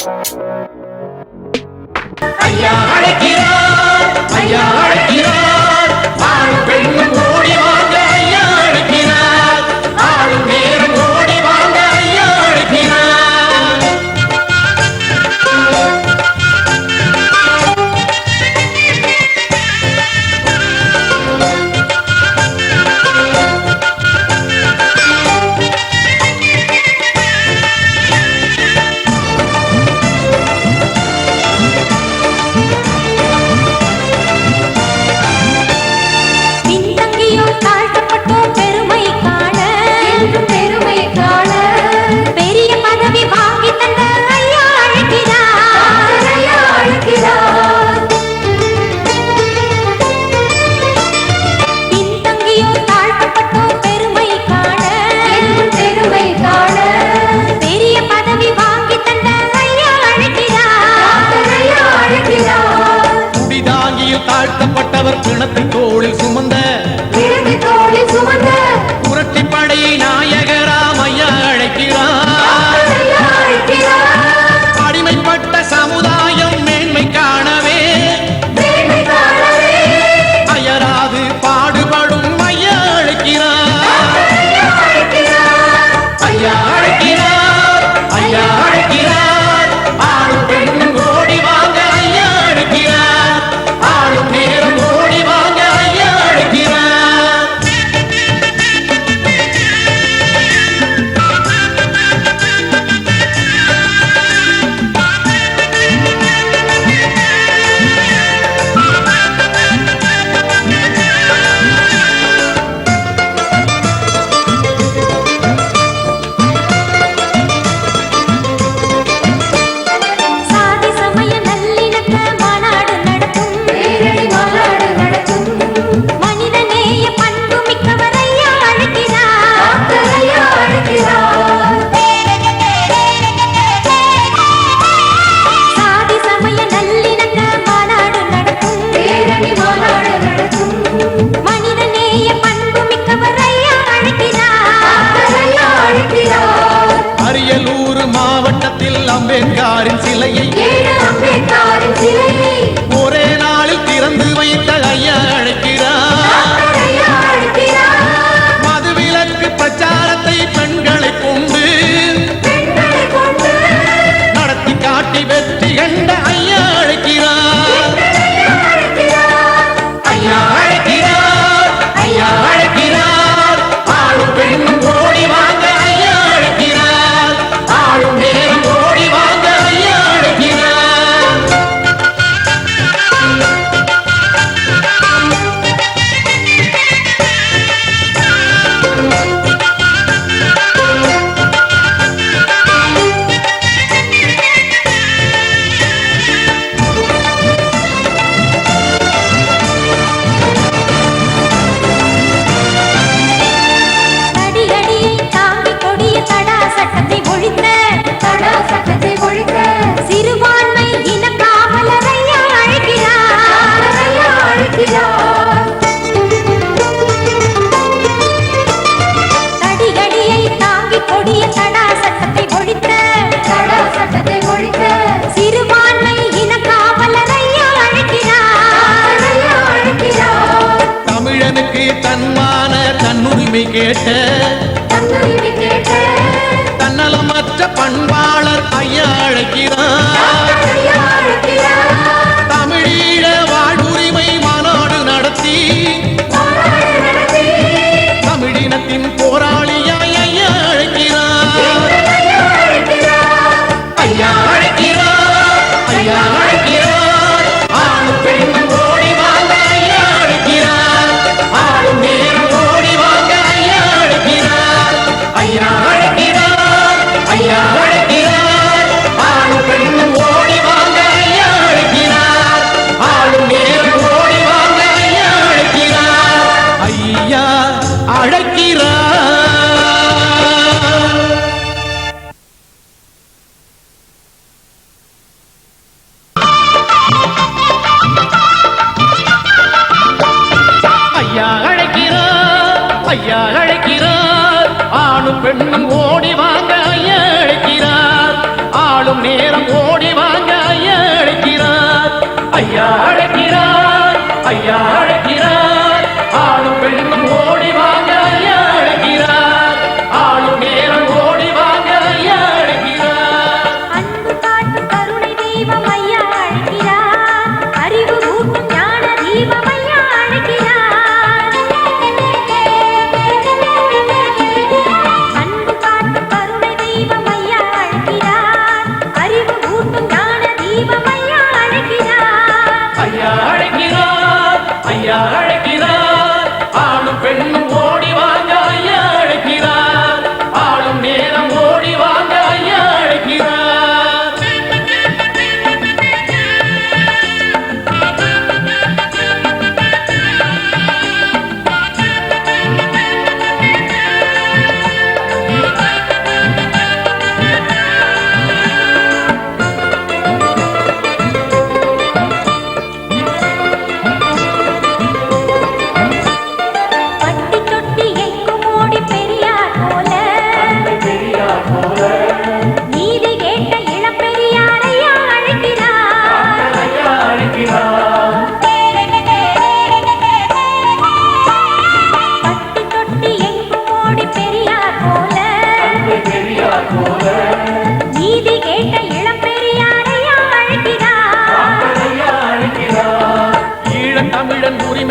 ஐயா அழைக்கிறார், ஐயா அழைக்கிறார், ஆணும் பெண்ணும் ஓடி வாங்க ஐயா அழைக்கிறார், ஆளும் நேரம் ஓடி வாங்க ஐயா அழைக்கிறார். தாழ்த்தப்பட்டவர் பிணத்தை தோளில் சுமந்த புரட்சி படையை நாயகராம் ஐயா அழைக்கிறார். அடிமைப்பட்ட சமுதாயம் மேன்மை காணவே அயராது பாடுபடும் ஐயா அழைக்கிறார். ஐயா அழைக்கிறார், ஐயா அழைக்கிறார், ஆணும் பெண்ணும் ஓடி வாங்க ஐயா அழைக்கிறார், ஆளும் நேரம் ஓடி வாங்க ஐயா அழைக்கிறார். அரியலூர் மாவட்டத்தில் அம்பேத்கரின் சிலையை ஒரே நாளில் திறந்து வைத்த ஐயா அழைக்கிறார். மதுவிலக்கு பிரச்சாரத்தை பெண்களை கொண்டு நடத்தி காட்டி வெற்றி கண்ட ஐயா அழைக்கிறார். ஐயா அழைக்கிறார், ஐயா அழைக்கிறார், ஆளும் பெண்ணும் ஓடி வாங்க ஐயா அழைக்கிறார், ஆளும் நேரம் ஓடி வாங்க ஐயா அழைக்கிறார். சிறுபான்மை இன காவலர் ஐயா அழைக்கிறார். தடிகடியை தாங்கி கொடிய தடா சட்டத்தை ஒழித்த சிறுபான்மை இன காவலர் ஐயா அழைக்கிறார். தமிழனுக்கு தன்மான தன்னுரிமை கேட்ட தன்னலமற்ற பண்பாளர் ஐயா அழைக்கிறார். தமிழீழ வாழ்வுரிமை மாநாடு நடத்தி தமிழினத்தின் போராளியாய் ஐயா அழைக்கிறார். ஐயா அழைக்கிறார், ஐயா அழைக்கிறார், ஆணும் பெண்ணும் ஓடி வாங்க ஐயா அழைக்கிறார், ஆளும் நேரம் ஓடி வாங்க ஐயா அழைக்கிறார். ஐயா அழைக்கிறார், ஐயா அழைக்கிறார், ஆணும் பெண்ணும் ஓடி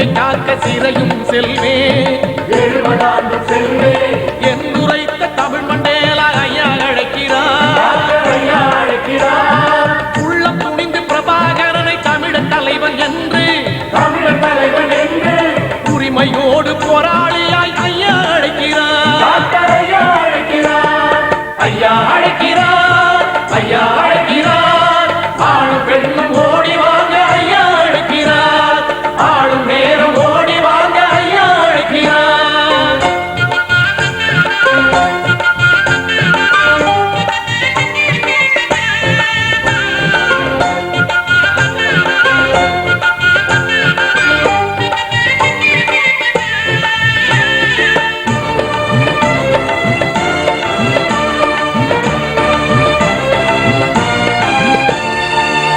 உரிமை காக்க சிறையும் செல்வே 70 ஆண்டு செல்வே என்றுரைத்த தமிழ் மண்டேலா ஐயா அழைக்கிறார் ஐயா அழைக்கிறார் உள்ளம் துணிந்து பிரபாகரனை தமிழர் தலைவன் என்று தமிழர் தலைவன் என்று உரிமையோடு போராளியாய் ஐயா அழைக்கிறார் ஐயா அழைக்கிறார் ஐயா அழைக்கிறார் ஐயா அழைக்கிறார் ஆணும் பெண்ணும் ஓடி வாங்க ஐயா அழைக்கிறார் ஆளும் நேரம் ஓடி வாங்க ஐயா அழைக்கிறார்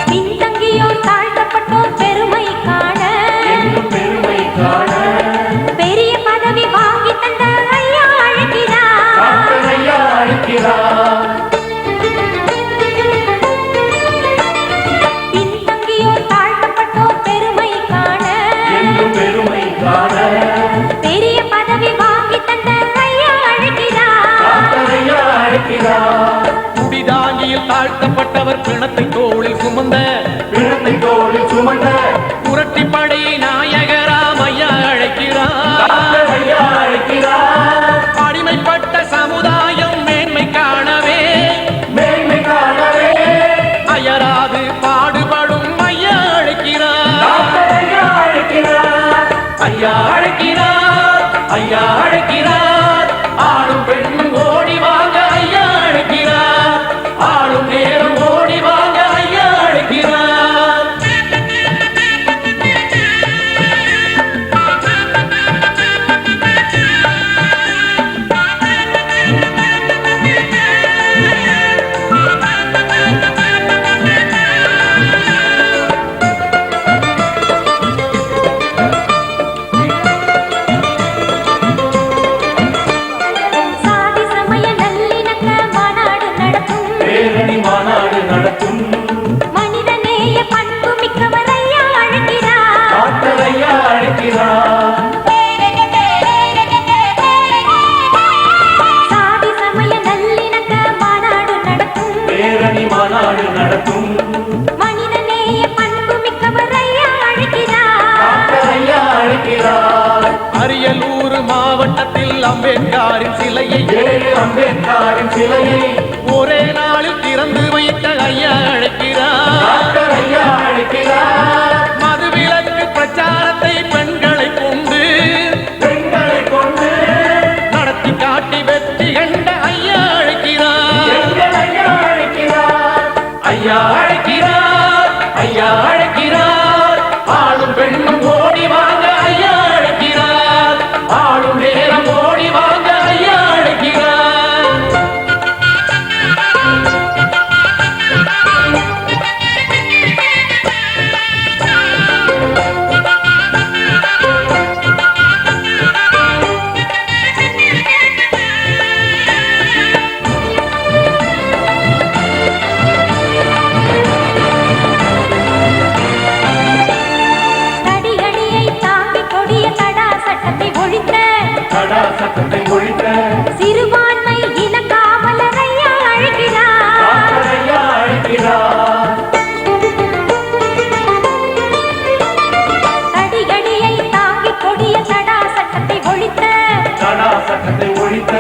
பின்தங்கியோர் தாழ்த்தப்பட்டோர் பெருமை காண என்னும் பெருமை காண பெரிய பதவி வாங்கி தந்த ஐயா அழைக்கிறார் ஐயா அழைக்கிறார் பின்தங்கியோர் தாழ்த்தப்பட்டோர் பெருமை காண என்னும் பெருமை காண பெரிய பதவி வாங்கி தந்த ஐயா அழைக்கிறார் ஐயா அழைக்கிறார் குடிதாங்கியில் தாழ்த்தப்பட்டவர் பிணத்தை தோளில் சுமந்த பிணத்தை தோளில் சுமந்த புரட்டிப்படை நாயகராம் ஐயா அழைக்கிறார் ஐயா அழைக்கிறார் அடிமைப்பட்ட சமுதாயம் மேன்மை காணவே மேன்மை காணவே அயராது பாடுபடும் ஐயா அழைக்கிறார் ஐயா அழைக்கிறார் ஐயா அழைக்கிறார் ஐயா அழைக்கிறார் ஆளும் பெண்ணும் ஓடி வாங்க ஐயா அழைக்கிறார் ஆளும் நேரம் ஓடி வாங்க ஐயா அழைக்கிறார் சாதி சமய நல்லிணக்க மாநாடு நடத்தும் பேரணி மாநாடு நடத்தும் மனிதநேய பண்பு மிக்கவர் ஐயா அழைக்கிறார் ஐயா அழைக்கிறார் சாதி சமய நல்லிணக்க மாநாடு நடத்தும் பேரணி மாநாடு நடத்தும் மனிதநேய பண்பு மிக்கவர் ஐயா அழைக்கிறார் ஐயா அழைக்கிறார் அரியலூர் மாவட்டத்தில் அம்பேத்கரின் சிலையை 7 அம்பேத்கரின் சிலையை ஒரே நாளில் திறந்து வைத்த ஐயா அழைக்கிறார் ஐயா அழைக்கிறார் மதுவிலக்கு பிரச்சாரத்தை பெண்களை கொண்டு பெண்களை கொண்டு நடத்தி காட்டி வெற்றி கண்ட ஐயா அழைக்கிறார் எங்கள் ஐயா அழைக்கிறார் ஐயா அழைக்கிறார் ஐயா அழைக்கிறார் ஆளும் பெண்ணும் ஓடி வாங்க ஐயா அழைக்கிறார் ஆளும் நேரம் ஓடி வாங்க ஐயா அழைக்கிறார் தடியடியை தாங்கி கொடிய தடா சட்டத்தை ஒழித்த கடா சட்டத்தை ஒழித்த சிறுபான்மை இன காவலர் ஐயா அழைக்கிறார் ஐயா அழைக்கிறார் தடியடியை தாங்கி கொடிய தடா சட்டத்தை ஒழித்த கடா சட்டத்தை ஒழித்த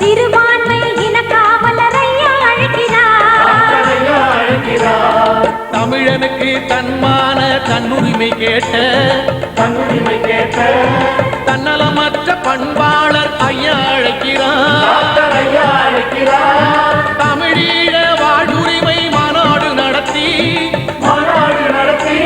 சிறுபான்மை இன காவலர் ஐயா அழைக்கிறார் ஐயா அழைக்கிறார் தமிழனுக்கு தன்மான தன்னுரிமை கேட்ட தன்னுரிமை கேட்ட தன்னலமற்ற பண்பாளர் ஐயா அழைக்கிறார் ஐயா அழைக்கிறார் தமிழீழ வாழ்வுரிமை மாநாடு நடத்தி மாநாடு நடத்தி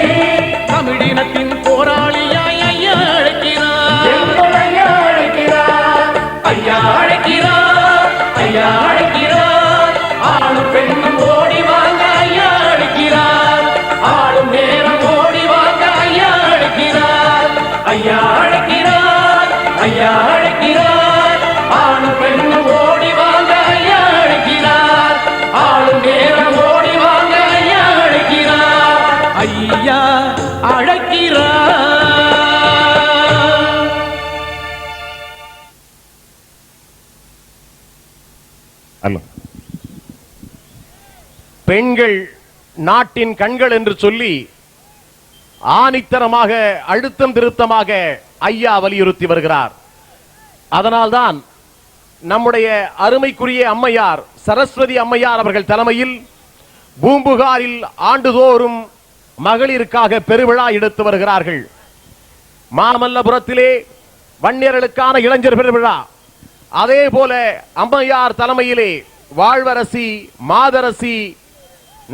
தமிழினத்தின் போராளியாய் ஐயா அழைக்கிறார் எங்கள் ஐயா அழைக்கிறார் ஐயா அழைக்கிறார் ஐயா அழைக்கிறார் ஆளும் பெண்ணும் ஓடி வாங்க ஐயா அழைக்கிறார் ஆளும் நேரம் ஓடி வாங்க ஐயா அழைக்கிறார் ஐயா அழைக்கிறார் ஐயா அழைக்கிறார் ஆளும் பெண்ணும் ஓடி வாங்க ஐயா அழைக்கிறார் ஆளும் நேரம் ஓடி வாங்க ஐயா அழைக்கிறார் ஐயா அழைக்கிறார் பெண்கள் நாட்டின் கண்கள் என்று சொல்லி ஆணித்தரமாக அழுத்தம் திருத்தமாக ஐயா வலியுறுத்தி வருகிறார். அதனால்தான் நம்முடைய அருமைக்குரிய அம்மையார் சரஸ்வதி அம்மையார் அவர்கள் தலைமையில் பூம்புகாரில் ஆண்டுதோறும் மகளிருக்காக பெருவிழா எடுத்து வருகிறார்கள். மாமல்லபுரத்திலே வன்னியர்களுக்கான இளைஞர் பெருவிழா, அதே போல அம்மையார் தலைமையிலே வாழ்வரசி மாதரசி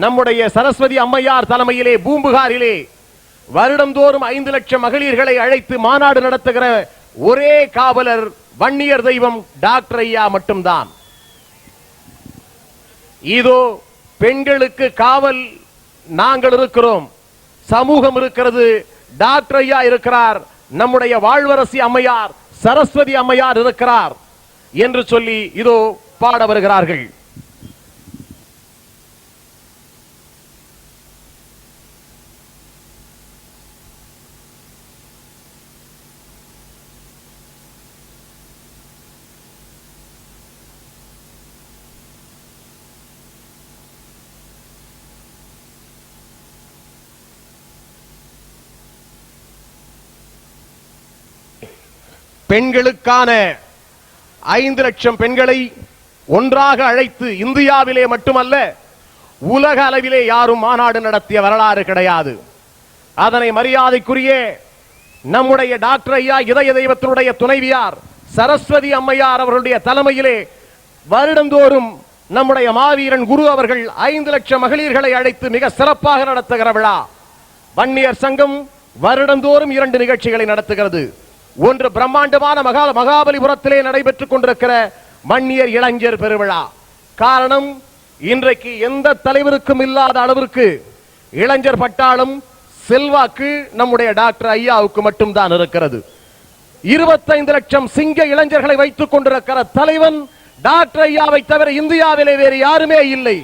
நம்முடைய சரஸ்வதி அம்மையார் தலைமையிலே பூம்புகாரிலே வருடந்தோறும் 5 லட்சம் மகளிர்களை அழைத்து மாநாடு நடத்துகிற ஒரே காவலர் வன்னியர் தெய்வம் டாக்டர் ஐயா மட்டும்தான். இதோ பெண்களுக்கு காவல் நாங்கள் இருக்கிறோம், சமூகம் இருக்கிறது, டாக்டர் ஐயா இருக்கிறார், நம்முடைய வாழ்வரசி அம்மையார் சரஸ்வதி அம்மையார் இருக்கிறார் என்று சொல்லி இதோ பாட வருகிறார்கள். பெண்களுக்கான 5 லட்சம் பெண்களை ஒன்றாக அழைத்து இந்தியாவிலே மட்டுமல்ல உலக அளவிலே யாரும் மாநாடு நடத்திய வரலாறு கிடையாது. அதனை மரியாதைக்குரிய நம்முடைய டாக்டர் ஐயா இதய தெய்வத்தினுடைய துணைவியார் சரஸ்வதி அம்மையார் அவர்களுடைய தலைமையிலே வருடந்தோறும் நம்முடைய மாவீரன் குரு அவர்கள் 5 லட்சம் மகளிர்களை அழைத்து மிக சிறப்பாக நடத்துகிற விழா. வன்னியர் சங்கம் வருடந்தோறும் 2 நிகழ்ச்சிகளை நடத்துகிறது. ஒன்று பிரம்மாண்டமான மகாபலிபுரத்திலே நடைபெற்றுக் கொண்டிருக்கிற வன்னியர் இளைஞர் பெருவிழா. காரணம், இன்றைக்கு எந்த தலைவருக்கும் இல்லாத அளவிற்கு இளைஞர் பட்டாளம் செல்வாக்கு நம்முடைய டாக்டர் ஐயாவுக்கு மட்டும்தான் இருக்கிறது. 25 லட்சம் சிங்க இளைஞர்களை வைத்துக் கொண்டிருக்கிற தலைவன் டாக்டர் ஐயாவை தவிர இந்தியாவிலே வேறு யாருமே இல்லை.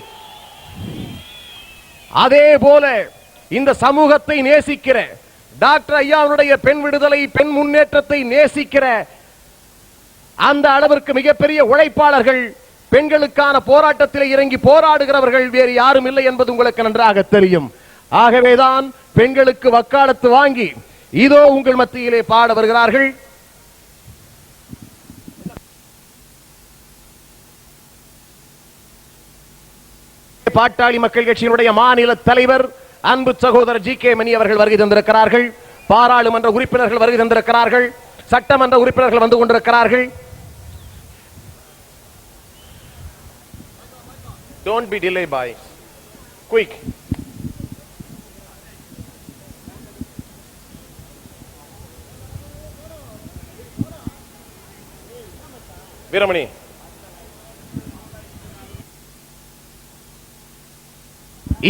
அதே போல இந்த சமூகத்தை நேசிக்கிற டாக்டர் ஐயாவுடைய பெண் விடுதலை பெண் முன்னேற்றத்தை நேசிக்கிற அந்த அளவிற்கு மிகப்பெரிய உழைப்பாளர்கள், பெண்களுக்கான போராட்டத்தில் இறங்கி போராடுகிறவர்கள் வேறு யாரும் இல்லை என்பது உங்களுக்கு நன்றாக தெரியும். ஆகவேதான் பெண்களுக்கு வக்காலத்து வாங்கி இதோ உங்கள் மத்தியிலே பாட வருகிறார்கள். பாட்டாளி மக்கள் கட்சியினுடைய மாநில தலைவர் அன்பு சகோதரர் ஜி கே மணி அவர்கள் வருகை தந்திருக்கிறார்கள். பாராளுமன்ற உறுப்பினர்கள் வருகை தந்திருக்கிறார்கள். சட்டமன்ற உறுப்பினர்கள் வந்து கொண்டிருக்கிறார்கள். Don't be delay by quick. Veeramani,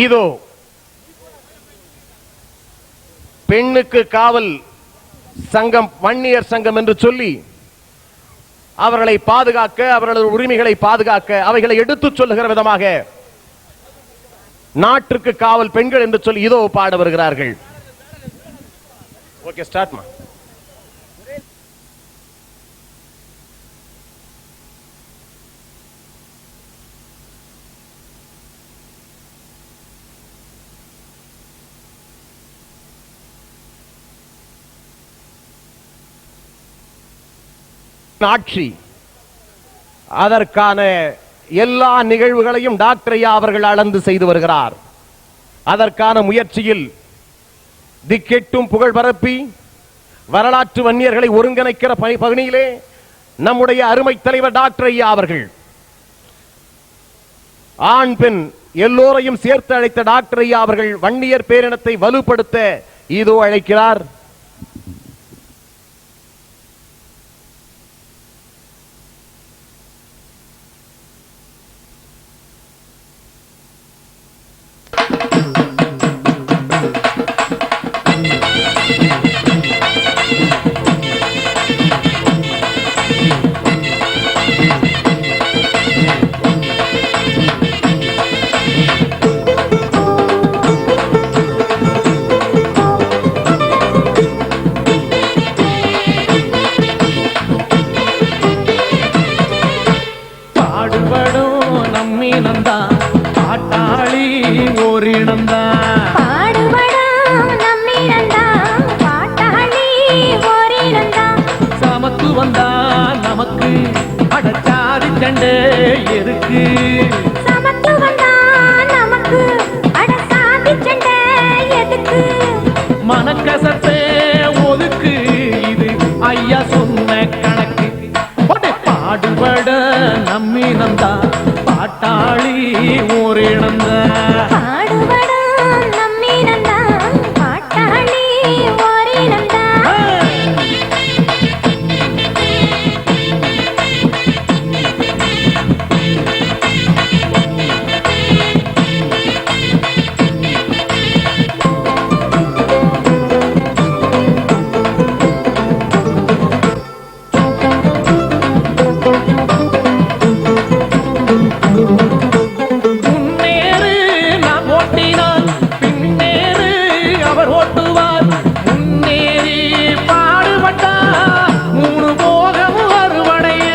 இதோ பெண்ணுக்கு காவல் சங்கம் வன்னியர் சங்கம் என்று சொல்லி அவர்களை பாதுகாக்க, அவர்களது உரிமைகளை பாதுகாக்க, அவைகளை எடுத்துச் சொல்லுகிற விதமாக நாட்டிற்கு காவல் பெண்கள் என்று சொல்லி இதோ பாட வருகிறார்கள். ஓகே, ஸ்டார்ட் மா. ஆட்சி, அதற்கான எல்லா நிகழ்வுகளையும் டாக்டர் ஐயா அவர்கள் அளந்து செய்து வருகிறார். அதற்கான முயற்சியில் திக்கெட்டும் புகழ் பரப்பி வரலாற்று வன்னியர்களை ஒருங்கிணைக்கிற பணியிலே நம்முடைய அருமை தலைவர் டாக்டர் ஐயா அவர்கள் ஆண் பெண் எல்லோரையும் சேர்த்து அழைத்த டாக்டர் ஐயா அவர்கள் வன்னியர் பேரினத்தை வலுப்படுத்த இதோ அழைக்கிறார். பாட்டாளி ஓரினந்தான் பாடுபடும் நம்மிடந்தான் பாட்டாளி ஓரினந்தான் சமத்துவம் தான் நமக்கு அடச்சாதி சண்டை எதுக்கு சமத்துவம் தான் நமக்கு அட சாதி சண்டை எதுக்கு மனக்கசப்பே ஒதுக்கு இது ஐயா சொன்ன கணக்கு பாடுபட நம்மினந்தான் பாட்டாளி ஓரினந்தான் பாடுபடும் நம்மிடந்தான் பாட்டாளி ஓரினந்தான் முன்னேறு நான் ஓட்டினான் பின்னேறு அவர் ஓட்டுவார் முன்னேறி பாடுபட்டா மூணு போகமும் அறுவடைய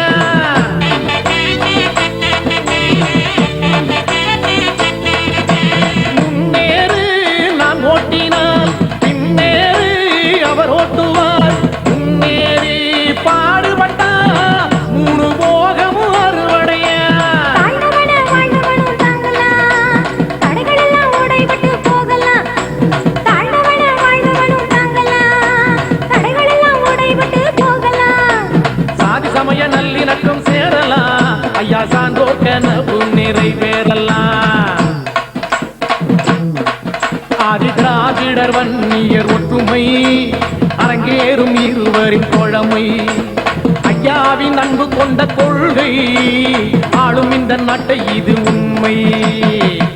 முன்னேறு நான் ஓட்டினான் பின்னேறு அவர் ஓட்டுவார் முன்னேறி பாடுபட்டா மூணு போகமும் அறுவடைய தாழ்ந்தவன வாழ்ந்தவனும் தாங்கலாம் தடைகளெல்லாம் உடைபட்டு போகலாம் தாழ்ந்தவன வாழ்ந்தவனும் தாங்கலாம் தடைகளெல்லாம் உடைபட்டு போகலாம் சாதி சமய நல்லிணக்கம் சேரலாம் ஐயா சான்றோர் கனவு நிறைவேறலாம் ஆதி திராவிடர் வன்னியர் ஒற்றுமை அரங்கேறும் இருவரின் தோழமை ஐயாவின் அன்பு கொண்ட கொள்கை ஆளும் இந்த நாட்டை இது உண்மை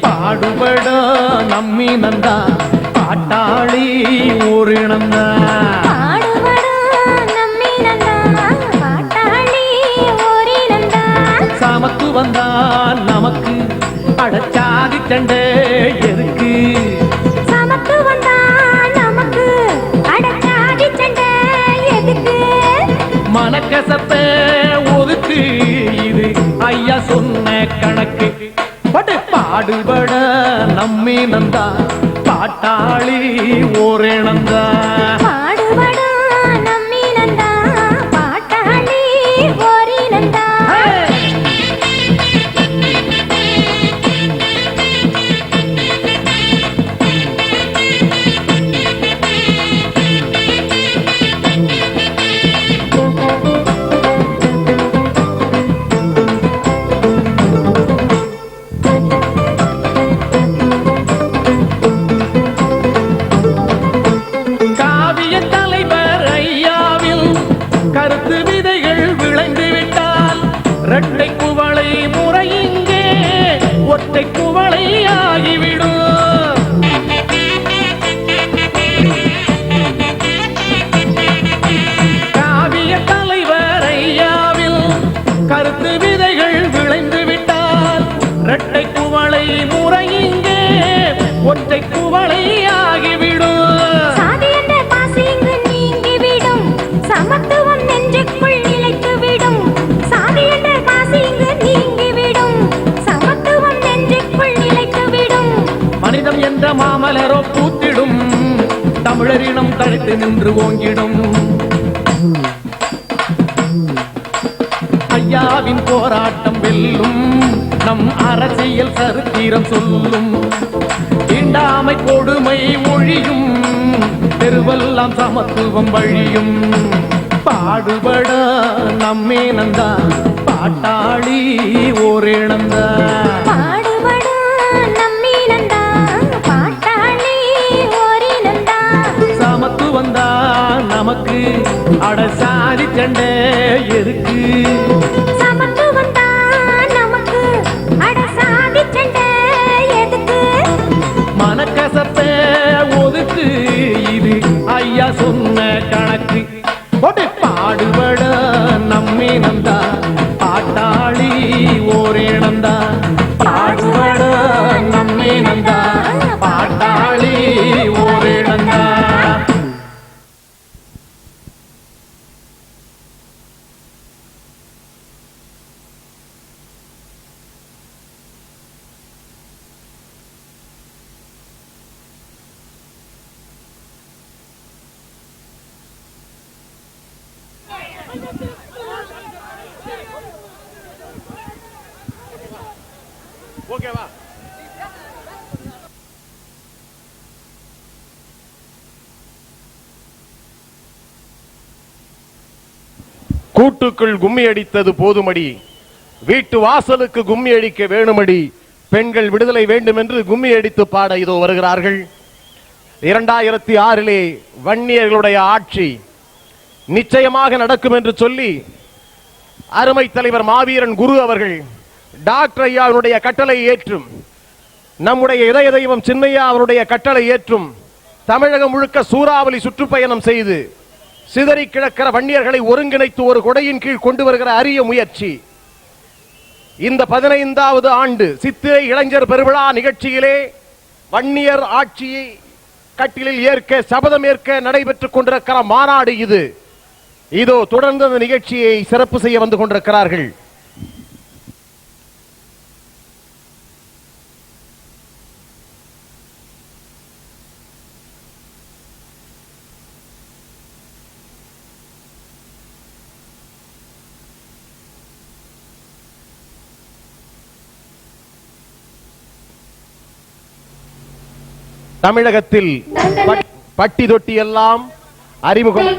பாடுபட நம்மினந்தா பாட்டாளி ஓரினந்தா பாடுபடும் நம்மிடந்தான் பாட்டாளி ஓரினந்தான் சமத்துவம் தான் நமக்கு அடச்சாதி சண்டை எதுக்கு சமத்துவம் தான் நமக்கு அட சாதி சண்டை எதுக்கு மனக்கசப்ப ஒதுக்கு இது ஐயா சொன்ன கணக்கு பாடுபட நம்மினந்தா பாட்டாளி ஓரினந்தா பாடுபடும் நம்மிடந்தான் பாட்டாளி ஓரினந்தான் காவிய தலைவர் ஐயாவில் கருத்து விதைகள் விளைந்து விட்டால் இரட்டை குவளை முறை இங்கே ஒற்றை குவளை ஆகிவிடும் காவிய தலைவர் ஐயாவில் கருத்து விதைகள் விளைந்து விட்டால் இரட்டை குவளை முறை இங்கே ஒற்றை குவளை ஆகிவிடும் சாதி என்ற பாசி இங்கு நீங்கிவிடும் சமத்துவம் நெஞ்சுக்குள் நிலைத்துவிடும் சாதி என்ற பாசி இங்கு நீங்கிவிடும் சமத்துவம் நெஞ்சுக்குள் நிலைத்துவிடும் மனிதம் என்ற மாமலரோ பூத்திடும் தமிழரினம் தழைத்து நின்று ஓங்கிடும் ஐயாவின் போராட்டம் வெல்லும் நம் அரசியல் சரித்திரம் சொல்லும் தீண்டாமை கொடுமை ஒழியும் தெருவெல்லாம் சமத்துவம் வழியும் பாடுபட நம்மேனந்தா பாட்டாளி ஓரினந்தா பாடுபடும் நம்மிடந்தான் பாட்டாளி ஓரினந்தான் சமத்துவம் தான் நமக்கு அடசாதி சண்டை எதுக்கு சமத்துவம் தான் நமக்கு அட சாதி சண்டை எதுக்கு மனக்கசப்ப ஒதுக்கு இது ஐயா சொன்ன கணக்கு பாடுபட நம்மினந்தா பாட்டாளி ஓரினந்தா கூட்டுக்குள் கும்மி அடித்தது போதுமடி, வீட்டு வாசலுக்கு கும்மி அடிக்க வேணுமடி, பெண்கள் விடுதலை வேண்டும் என்று கும்மி அடித்து பாட இதோ வருகிறார்கள். 2006 வன்னியர்களுடைய ஆட்சி நிச்சயமாக நடக்கும் என்று சொல்லி அருமை தலைவர் மாவீரன் குரு அவர்கள் டாக்டர் ஐயாவுடைய கட்டளை ஏற்றும், நம்முடைய இதய தெய்வம் சின்னையா அவருடைய கட்டளை ஏற்றும் தமிழகம் முழுக்க சூறாவளி சுற்றுப்பயணம் செய்து சிதறி கிடக்கிற வன்னியர்களை ஒருங்கிணைத்து ஒரு கொடையின் கீழ் கொண்டு வருகிற அரிய முயற்சி. இந்த 15வது ஆண்டு சித்திரை இளைஞர் பெருவிழா நிகழ்ச்சியிலே வன்னியர் ஆட்சியை கட்டிலில் ஏற்க சபதம் ஏற்க நடைபெற்றுக் கொண்டிருக்கிற மாநாடு இது. இதோ தொடர்ந்து அந்த நிகழ்ச்சியை சிறப்பு செய்ய வந்து கொண்டிருக்கிறார்கள். தமிழகத்தில் பட்டி தொட்டி எல்லாம் அறிமுகம்.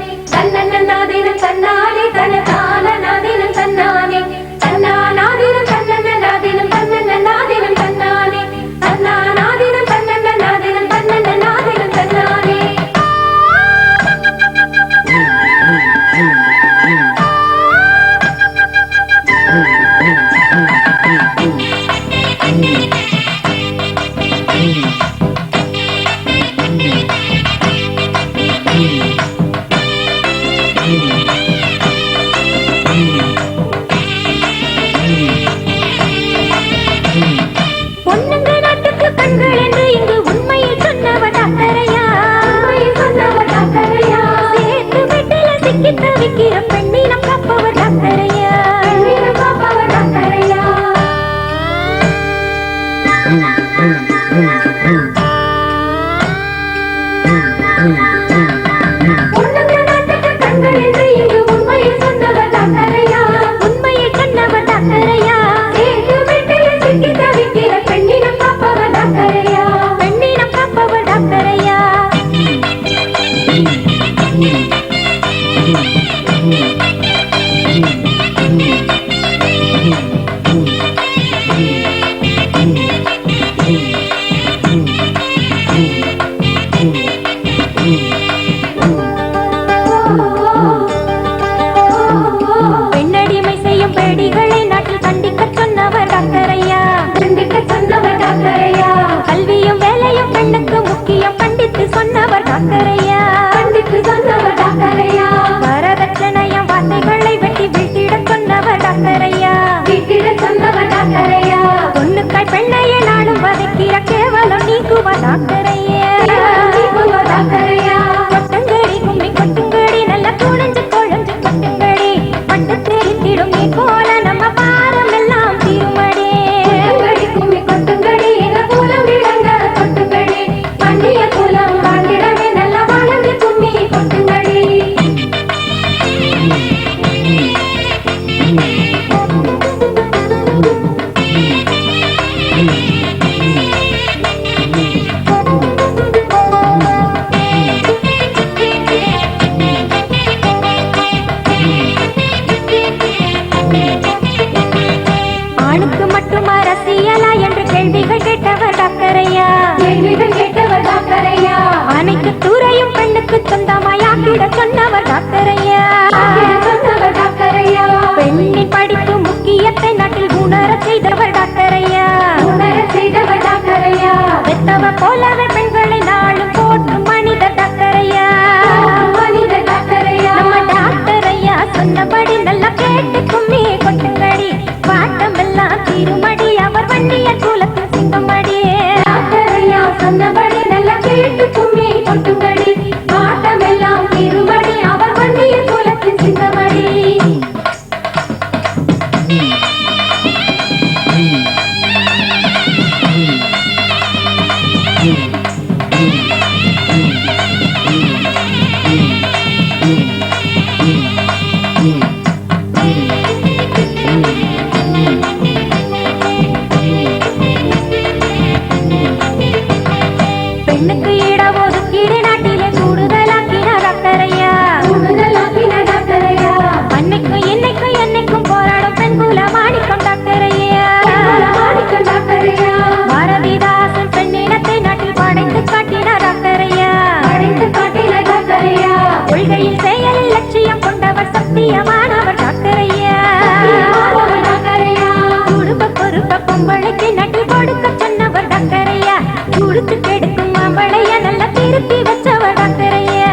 கொடுக்க சொன்னவர் டாக்டர் ஐயா கொடுத்து கெடுக்கும் மாம்பழைய நல்லா திருத்தி வச்சவர் டாக்டர் ஐயா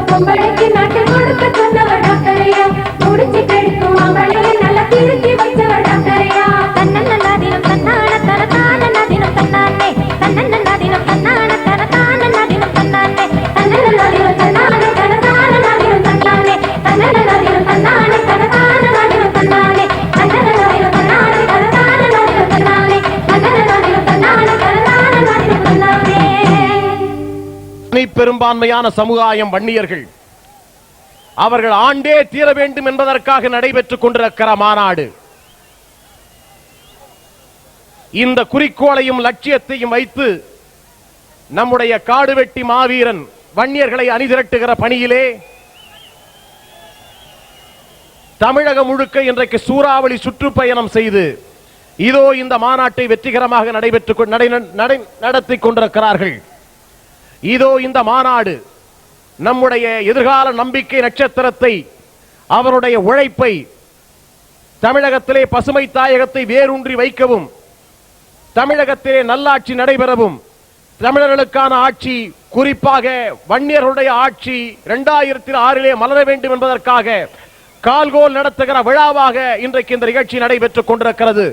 பொம்பளைக்கு நாட்டு கொடுக்க சொன்னவர் டாக்டர் ஐயா முடிச்சு கெடுக்கும் மாம்பழைய நல்லா திருத்தி வச்சவர் டாக்டர் ஐயா தன்னன்ன நாதினம் தன்னான தனதான நாதினம் தன்னானே தன்னன்ன நாதினம் தன்னான தனதான நாதினம் தன்னானே தன்னன்ன நாதினம் தன்னான தனதான நாதினம் தன்னானே தன்னன்ன நாதினம் தன்னான தனதான நாதினம் தன்னானே தன்னன்ன நாதினம் தன்னான தனதான நாதினம் தன்னானே தன்னன்ன நாதினம் தன்னான தனதான நாதினம் தன்னானே. பெரும்பான்மையான சமுதாயம் வன்னியர்கள் அவர்கள் ஆண்டே தீர வேண்டும் என்பதற்காக நடைபெற்றுக் கொண்டிருக்கிற மாநாடு. இந்த குறிக்கோளையும் லட்சியத்தையும் வைத்து நம்முடைய காடுவெட்டி மாவீரன் வன்னியர்களை அணிதிரட்டுகிற பணியிலே தமிழகம் முழுக்க இன்றைக்கு சூறாவளி சுற்றுப்பயணம் செய்து இதோ இந்த மாநாட்டை வெற்றிகரமாக நடத்தி கொண்டிருக்கிறார்கள். இதோ இந்த மாநாடு நம்முடைய எதிர்கால நம்பிக்கை நட்சத்திரத்தை அவருடைய உழைப்பை தமிழகத்திலே பசுமை தாயகத்தை வேரூன்றி வைக்கவும் தமிழகத்திலே நல்லாட்சி நடைபெறவும் தமிழர்களுக்கான ஆட்சி குறிப்பாக வன்னியர்களுடைய ஆட்சி 2006 மலர வேண்டும் என்பதற்காக கால்கோல் நடத்துகிற விழாவாக இன்றைக்கு இந்த நிகழ்ச்சி நடைபெற்றுக் கொண்டிருக்கிறது.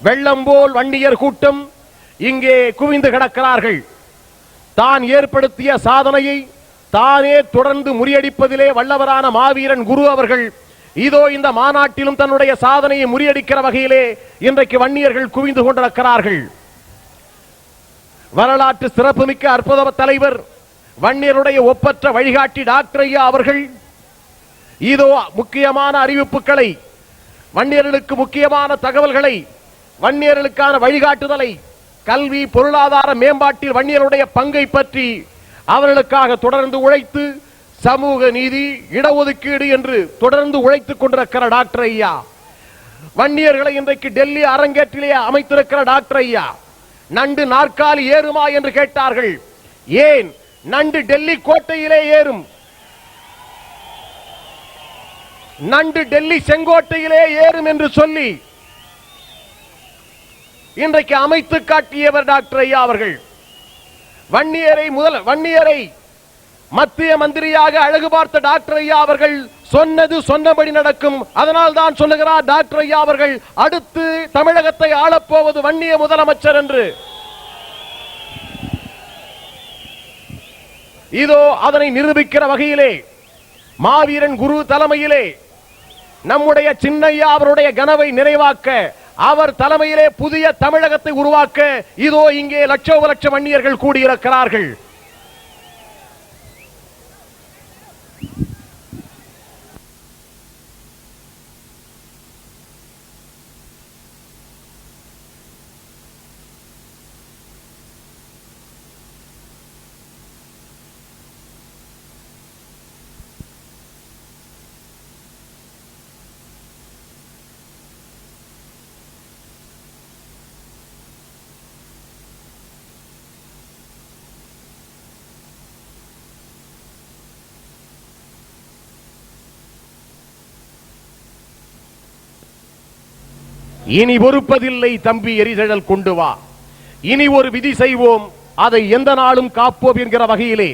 வெள்ளம் போல் வன்னியர் கூட்டம் இங்கே குவிந்து கிடக்கிறார்கள். தான் ஏற்படுத்திய சாதனையை தானே தொடர்ந்து முறியடிப்பதிலே வல்லவரான மாவீரன் குரு அவர்கள் இதோ இந்த மாநாட்டிலும் தன்னுடைய சாதனையை முறியடிக்கிற வகையிலே இன்றைக்கு வன்னியர்கள் குவிந்து கொண்டிருக்கிறார்கள். வரலாற்று சிறப்புமிக்க அற்புத தலைவர் வன்னியருடைய ஒப்பற்ற வழிகாட்டி டாக்டர் ஐயா அவர்கள் இதோ முக்கியமான அறிவிப்புகளை வன்னியர்களுக்கு முக்கியமான தகவல்களை வன்னியர்களுக்கான வழிகாட்டுதலை கல்வி பொருளாதார மேம்பாட்டில் வன்னியருடைய பங்கை பற்றி அவர்களுக்காக தொடர்ந்து உழைத்து சமூக நீதி இடஒதுக்கீடு என்று தொடர்ந்து உழைத்துக் கொண்டிருக்கிற டாக்டர் ஐயா வன்னியர்களை இன்றைக்கு டெல்லி அரங்கேற்றிலே அமைத்திருக்கிற டாக்டர் ஐயா நண்டு நாற்காலி ஏறுமா என்று கேட்டார்கள். ஏன் நண்டு டெல்லி கோட்டையிலே ஏறும், நண்டு டெல்லி செங்கோட்டையிலே ஏறும் என்று சொல்லி இன்றைக்கு அமைத்து காட்டியவர் டாக்டர் ஐயா அவர்கள். வன்னியரை மத்திய மந்திரியாக அழகு பார்த்த டாக்டர் ஐயா அவர்கள் சொன்னது சொன்னபடி நடக்கும். அதனால் தான் சொல்லுகிறார் டாக்டர் ஐயா அவர்கள் அடுத்து தமிழகத்தை ஆளப்போவது வன்னிய முதலமைச்சர் என்று. இதோ அதனை நிரூபிக்கிற வகையிலே மாவீரன் குரு தலைமையிலே நம்முடைய சின்னையா அவருடைய கனவை நிறைவாக்க அவர் தலைமையிலே புதிய தமிழகத்தை உருவாக்க இதோ இங்கே லட்சோப லட்சம் வன்னியர்கள் கூடியிருக்கிறார்கள். இனி பொறுப்பதில்லை தம்பி எரிதழல் கொண்டு வா, இனி ஒரு விதி செய்வோம் அதை எந்த நாளும் காப்போம் என்கிற வகையிலே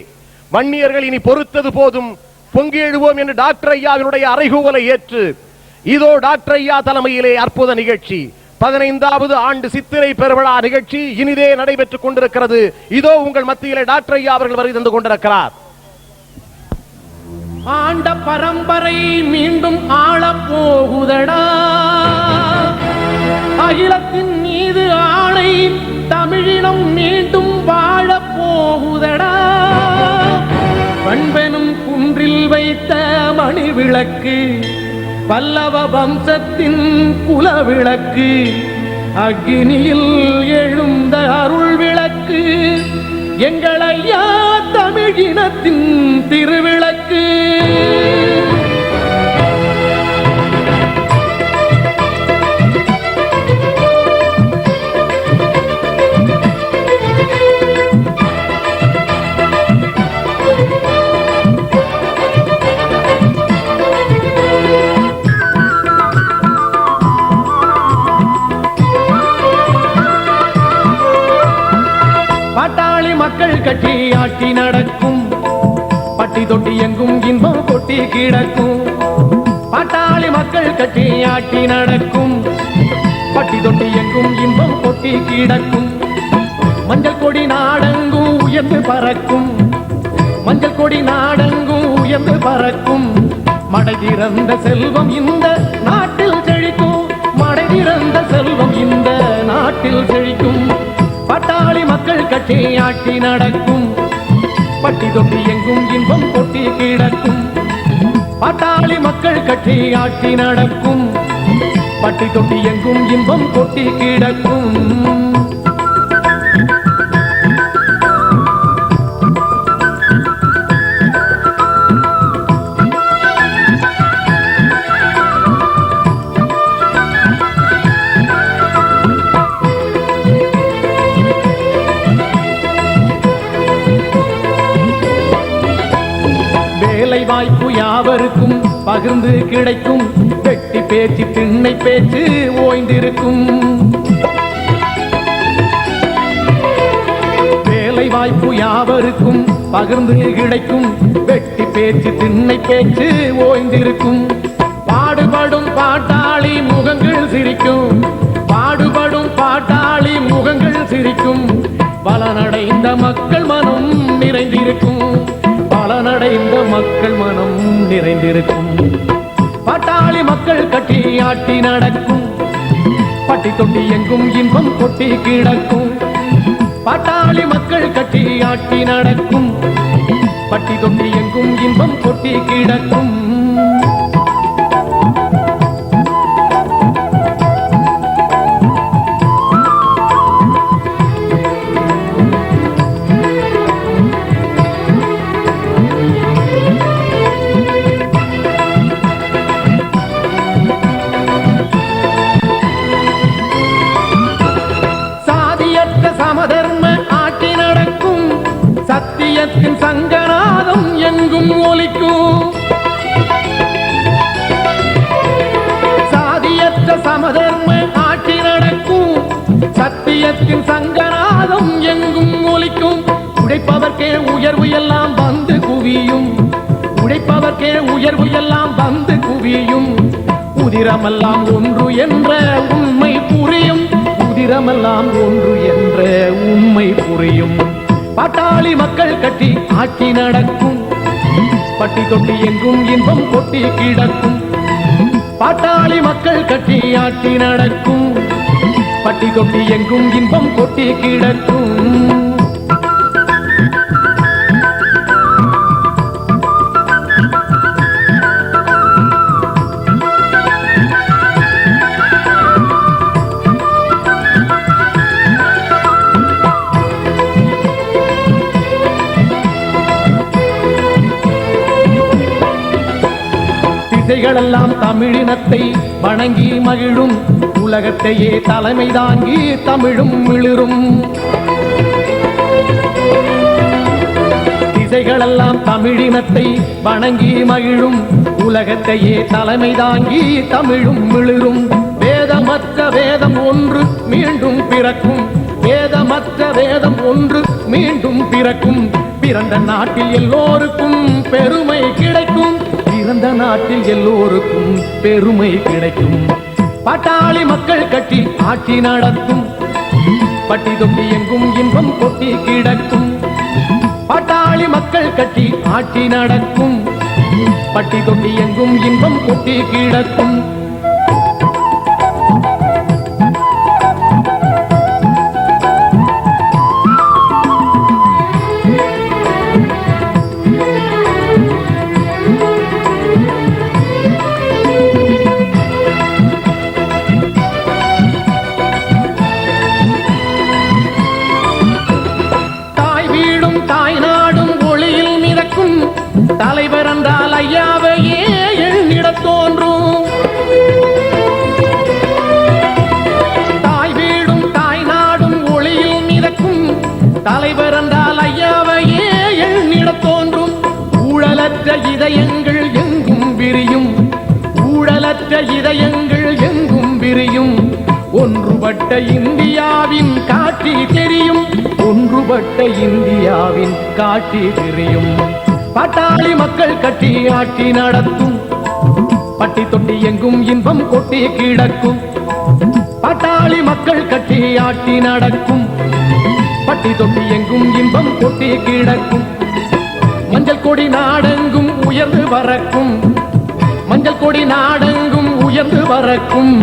வன்னியர்கள் இனி பொறுத்தது போதும் பொங்கி எழுவோம் என்று டாக்டர் ஐயாவினுடைய அறைகூவலை ஏற்று இதோ டாக்டர் ஐயா தலைமையிலே அற்புத நிகழ்ச்சி 15வது ஆண்டு சித்திரை பெருவிழா நிகழ்ச்சி இனிதே நடைபெற்றுக் கொண்டிருக்கிறது. இதோ உங்கள் மத்தியிலே டாக்டர் ஐயா அவர்கள் வருகை தந்து கொண்டிருக்கிறார். ஆண்ட பரம்பரை மீண்டும் ஆள போகுதடா, அகிலத்தின் மீது ஆணை தமிழினம் மீண்டும் வாழ போகுதடா, பண்பெனும் குன்றில் வைத்த மணி விளக்கு பல்லவ வம்சத்தின் குல விளக்கு, அக்னியில் எழுந்த அருள் விளக்கு எங்களையா தமிழினத்தின் திருவிளக்கு. மக்கள் கட்சி ஆட்சி நடக்கும் பட்டி தொட்டி எங்கும் இன்பம் கொட்டி கிடக்கும் பாட்டாளி மக்கள் கட்சி ஆட்சி நடக்கும் பட்டி தொட்டி எங்கும் இன்பம் கொட்டி கிடக்கும் மஞ்சள் கொடி நாடெங்கும் உயர்ந்து பறக்கும் மஞ்சள் கொடி நாடெங்கும் உயர்ந்து பறக்கும் மடை திறந்த செல்வம் இந்த நாட்டில் செழிக்கும் மடை திறந்த செல்வம் இந்த நாட்டில் செழிக்கும் பாட்டாளி மக்கள் கட்சி ஆட்சி நடக்கும் பட்டி தொட்டி எங்கும் இன்பம் கொட்டி கிடக்கும் பாட்டாளி மக்கள் கட்சி ஆட்சி நடக்கும் பட்டி தொட்டி எங்கும் இன்பம் கொட்டி கிடக்கும் வாய்ப்பு யாவருக்கும் பகிர்ந்து கிடைக்கும் வெட்டி பேச்சு திண்ணை பேச்சு ஓய்ந்திருக்கும் வேலை வாய்ப்பு யாவருக்கும் பகிர்ந்து கிடைக்கும் வெட்டி பேச்சு திண்ணை பேச்சு ஓய்ந்திருக்கும் பாடுபடும் பாட்டாளி முகங்கள் சிரிக்கும் பாடுபடும் பாட்டாளி முகங்கள் சிரிக்கும் பலனடைந்த மக்கள் மனம் நிறைந்திருக்கும் பலனடைந்த மக்கள் மனம் நிறைந்திருக்கும் பாட்டாளி மக்கள் கட்சி ஆட்சி நடக்கும் பட்டி தொட்டி எங்கும் இன்பம் கொட்டி கிடக்கும் பாட்டாளி மக்கள் கட்சி ஆட்சி நடக்கும் பட்டி தொட்டி எங்கும் இன்பம் கொட்டி கிடக்கும் சத்தியத்தின் சங்கநாதம் எங்கும் ஒலிக்கும் சாதியற்ற சமதர்ம ஆட்சி நடக்கும் சத்தியத்தின் சங்கநாதம் எங்கும் ஒலிக்கும் உழைப்பவர்க்கே உயர்வு எல்லாம் வந்து குவியும் உழைப்பவர்க்கே உயர்வு எல்லாம் வந்து குவியும் உதிரமெல்லாம் ஒன்று என்ற உண்மை புரியும் உதிரமெல்லாம் ஒன்று என்ற உண்மை புரியும் பாட்டாளி மக்கள் கட்சி ஆட்சி நடக்கும் பட்டி தொட்டி எங்கும் இன்பம் கொட்டி கிடக்கும் பாட்டாளி மக்கள் கட்சி ஆட்சி நடக்கும் பட்டி தொட்டி எங்கும் இன்பம் கொட்டி கிடக்கும் திசைகளெல்லாம் தமிழினத்தை வணங்கி மகிழும் உலகத்தையே தலைமை தாங்கி தமிழும் மிளிரும் திசைகளெல்லாம் தமிழினத்தை வணங்கி மகிழும் உலகத்தையே தலைமை தாங்கி தமிழும் மிளிரும் வேதமற்ற வேதம் ஒன்று மீண்டும் பிறக்கும் வேதமற்ற வேதம் ஒன்று மீண்டும் பிறக்கும் பிறந்த நாட்டில் எல்லோருக்கும் பெருமை கிடைக்கும் பிறந்த நாட்டில் எல்லோருக்கும் பெருமை கிடைக்கும் பாட்டாளி மக்கள் கட்சி ஆட்சி நடத்தும் பட்டி தொட்டி எங்கும் இன்பம் கொட்டி கிடக்கும் பாட்டாளி மக்கள் கட்சி ஆட்சி நடக்கும் பட்டி தொட்டி எங்கும் இன்பம் கொட்டி கிடக்கும் தலைவர் என்றால் ஐயாவையே எண்ணிட தோன்றும் தாய் வீடும் தாய் நாடும் ஒளியில் மிதக்கும் தலைவர் என்றால் ஐயாவையே எண்ணிட தோன்றும் ஊழலற்ற இதயங்கள் எங்கும் விரியும் ஊழலற்ற இதயங்கள் எங்கும் விரியும் ஒன்றுபட்ட இந்தியாவின் காட்சி தெரியும் ஒன்றுபட்ட இந்தியாவின் காட்சி திரியும். பாட்டாளி மக்கள் கட்டி ஆட்சி நடத்தும், பட்டி தொட்டி எங்கும் இன்பம் கொட்டி கிடக்கும். பாட்டாளி மக்கள் கட்டி ஆட்சி நடக்கும், பட்டி தொட்டி எங்கும் இன்பம் கொட்டி கிடக்கும். மஞ்சள் கொடி நாடெங்கும் உயர்ந்து வரக்கும், மஞ்சள் கொடி நாடெங்கும் உயர்ந்து வரக்கும்.